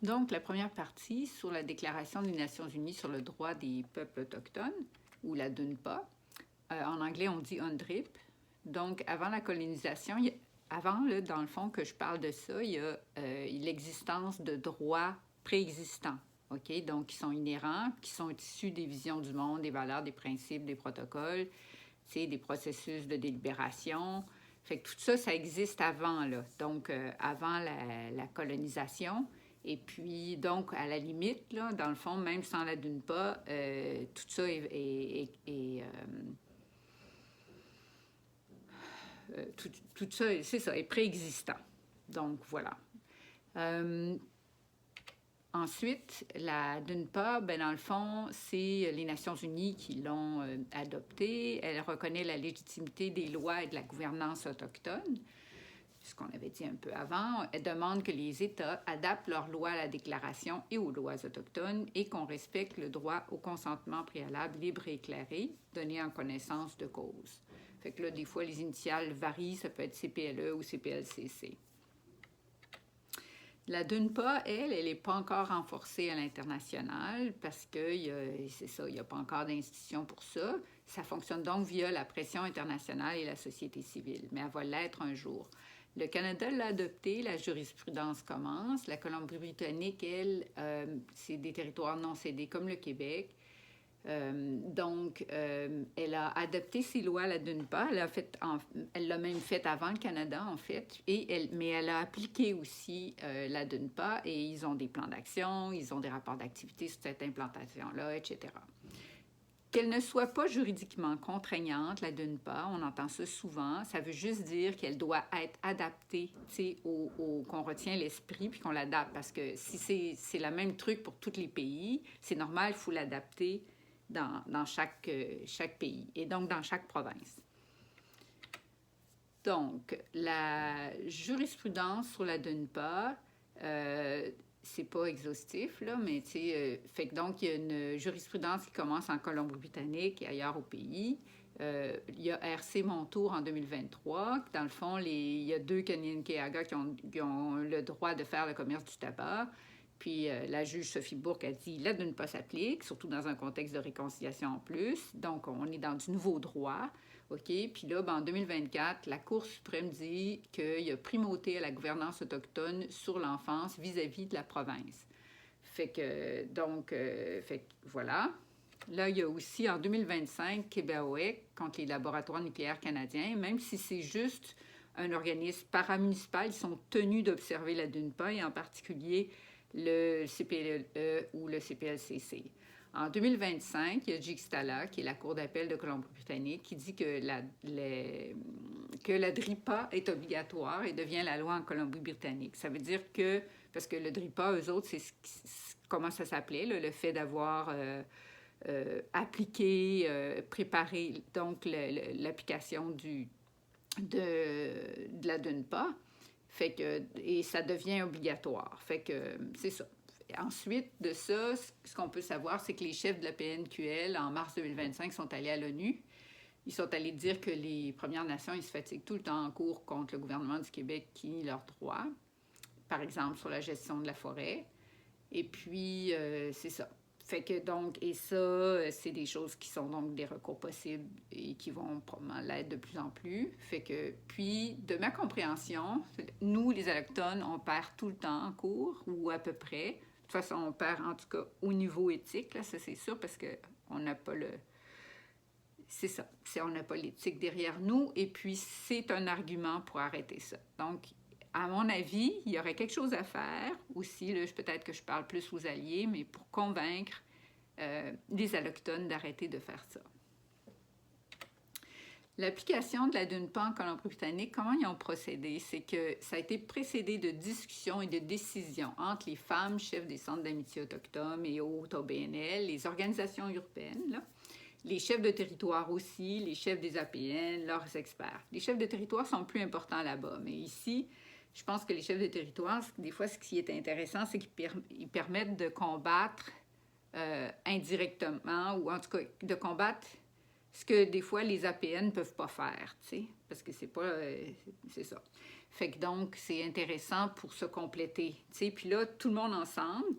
Donc, la première partie sur la Déclaration des Nations Unies sur le droit des peuples autochtones, ou la DUNPA. En anglais, on dit UNDRIP. Donc, avant la colonisation, avant, là, dans le fond, que je parle de ça, il y a l'existence de droits préexistants, OK? Donc, qui sont inhérents, qui sont issus des visions du monde, des valeurs, des principes, des protocoles, des processus de délibération. Fait que tout ça, ça existe avant, là. Donc, avant la colonisation. Et puis, donc, à la limite, là, dans le fond, même sans la DUNPA, tout ça tout ça, c'est ça, est préexistant. Donc, voilà. Ensuite, la DUNPA, ben, dans le fond, c'est les Nations unies qui l'ont adoptée. Elle reconnaît la légitimité des lois et de la gouvernance autochtone, ce qu'on avait dit un peu avant. Elle demande que les États adaptent leurs lois à la déclaration et aux lois autochtones et qu'on respecte le droit au consentement préalable libre et éclairé, donné en connaissance de cause. Fait que là, des fois, les initiales varient, ça peut être CPLE ou CPLCC. La DUNPA, elle n'est pas encore renforcée à l'international parce que c'est ça, il n'y a pas encore d'institution pour ça. Ça fonctionne donc via la pression internationale et la société civile, mais elle va l'être un jour. Le Canada l'a adopté, la jurisprudence commence. La Colombie-Britannique, elle, c'est des territoires non cédés comme le Québec. Donc, elle a adopté ces lois, la DUNPA. Elle l'a même fait avant le Canada, en fait. Mais elle a appliqué aussi la DUNPA et ils ont des plans d'action, ils ont des rapports d'activité sur cette implantation-là, etc. Qu'elle ne soit pas juridiquement contraignante, la DUNPA, on entend ça souvent, ça veut juste dire qu'elle doit être adaptée, qu'on retient l'esprit puis qu'on l'adapte. Parce que si c'est le même truc pour tous les pays, c'est normal, il faut l'adapter dans chaque pays et donc dans chaque province. Donc, la jurisprudence sur la DUNPA, c'est pas exhaustif, là, mais fait que donc, il y a une jurisprudence qui commence en Colombie-Britannique et ailleurs au pays. Il y a RC Montour en 2023. Dans le fond, il y a 2 Kanien'kehá:ka qui ont le droit de faire le commerce du tabac. Puis la juge Sophie Bourque a dit la DUNPA s'applique, surtout dans un contexte de réconciliation en plus. Donc, on est dans du nouveau droit. OK? Puis là, en 2024, la Cour suprême dit qu'il y a primauté à la gouvernance autochtone sur l'enfance vis-à-vis de la province. Fait que, donc, voilà. Là, il y a aussi en 2025 Québec contre les laboratoires nucléaires canadiens, même si c'est juste un organisme paramunicipal, ils sont tenus d'observer la DUNPA et en particulier le CPLE ou le CPLCC. En 2025, il y a Jigstala, qui est la Cour d'appel de Colombie-Britannique, qui dit que la DRIPA est obligatoire et devient la loi en Colombie-Britannique. Ça veut dire que, parce que le DRIPA, eux autres, c'est comment ça s'appelait, le fait d'avoir appliqué, préparé donc l'application de la DUNPA. Fait que, et ça devient obligatoire. Fait que c'est ça. Ensuite de ça, ce qu'on peut savoir, c'est que les chefs de la PNQL, en mars 2025, sont allés à l'ONU. Ils sont allés dire que les Premières Nations, ils se fatiguent tout le temps en cours contre le gouvernement du Québec qui nie leurs droits, par exemple sur la gestion de la forêt. Et puis, c'est ça. Fait que donc, et ça, c'est des choses qui sont donc des recours possibles et qui vont probablement l'être de plus en plus. Fait que, puis, de ma compréhension, nous, les Autochtones, on perd tout le temps en cours, ou à peu près. De toute façon, on perd en tout cas au niveau éthique, là, ça c'est sûr, parce qu'on n'a pas le... C'est ça, on n'a pas l'éthique derrière nous, et puis c'est un argument pour arrêter ça. Donc, à mon avis, il y aurait quelque chose à faire aussi, là, peut-être que je parle plus aux alliés, mais pour convaincre les Autochtones d'arrêter de faire ça. L'application de la DUNPA en Colombie-Britannique, comment ils ont procédé? C'est que ça a été précédé de discussions et de décisions entre les femmes chefs des centres d'amitié autochtones et autres OBNL, les organisations urbaines, là, les chefs de territoire aussi, les chefs des APN, leurs experts. Les chefs de territoire sont plus importants là-bas, mais ici, je pense que les chefs de territoire, des fois, ce qui est intéressant, c'est qu'ils permettent de combattre indirectement, ou en tout cas de combattre ce que des fois les APN ne peuvent pas faire, tu sais, parce que c'est pas... c'est ça. Fait que donc, c'est intéressant pour se compléter, tu sais. Puis là, tout le monde ensemble,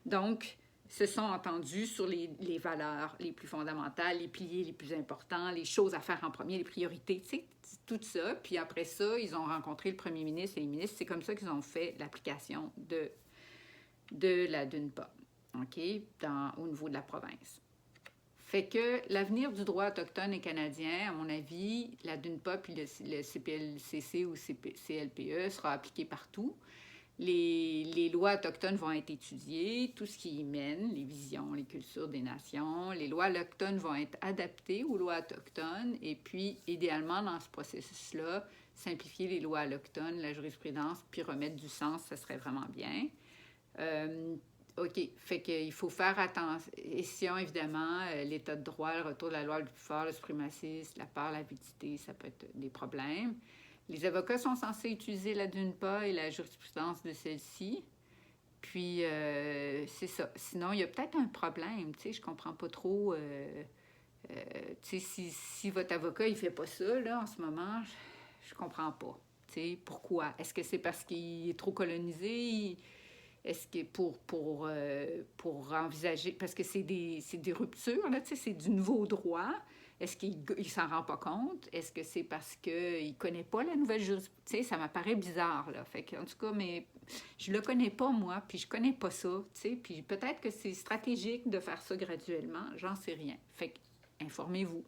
donc, se sont entendus sur les valeurs les plus fondamentales, les piliers les plus importants, les choses à faire en premier, les priorités, tu sais, tout ça. Puis après ça, ils ont rencontré le premier ministre et les ministres. C'est comme ça qu'ils ont fait l'application de la DUNPA, OK, au niveau de la province. Fait que l'avenir du droit autochtone et canadien, à mon avis, la DUNPA puis le CPLCC ou CLPE sera appliqué partout. Les lois autochtones vont être étudiées, tout ce qui y mène, les visions, les cultures des nations. Les lois autochtones vont être adaptées aux lois autochtones et puis, idéalement, dans ce processus-là, simplifier les lois autochtones, la jurisprudence, puis remettre du sens, ça serait vraiment bien. OK, fait qu'il faut faire attention, évidemment, l'état de droit, le retour de la loi le plus fort, le suprémacisme, la peur, l'avidité, ça peut être des problèmes. Les avocats sont censés utiliser la DUNPA et la jurisprudence de celle-ci. Puis, c'est ça. Sinon, il y a peut-être un problème, tu sais, je comprends pas trop. Tu sais, si votre avocat, il fait pas ça, là, en ce moment, je comprends pas. Tu sais, pourquoi? Est-ce que c'est parce qu'il est trop colonisé? Est-ce que pour envisager, parce que c'est des ruptures, là, tu sais, c'est du nouveau droit. Est-ce qu'il ne s'en rend pas compte? Est-ce que c'est parce qu'il ne connaît pas la nouvelle jurisprudence? Tu sais, ça m'apparaît bizarre, là. Fait que, en tout cas, mais je le connais pas, moi, puis je connais pas ça, tu sais. Puis peut-être que c'est stratégique de faire ça graduellement, j'en sais rien. Fait que, informez-vous.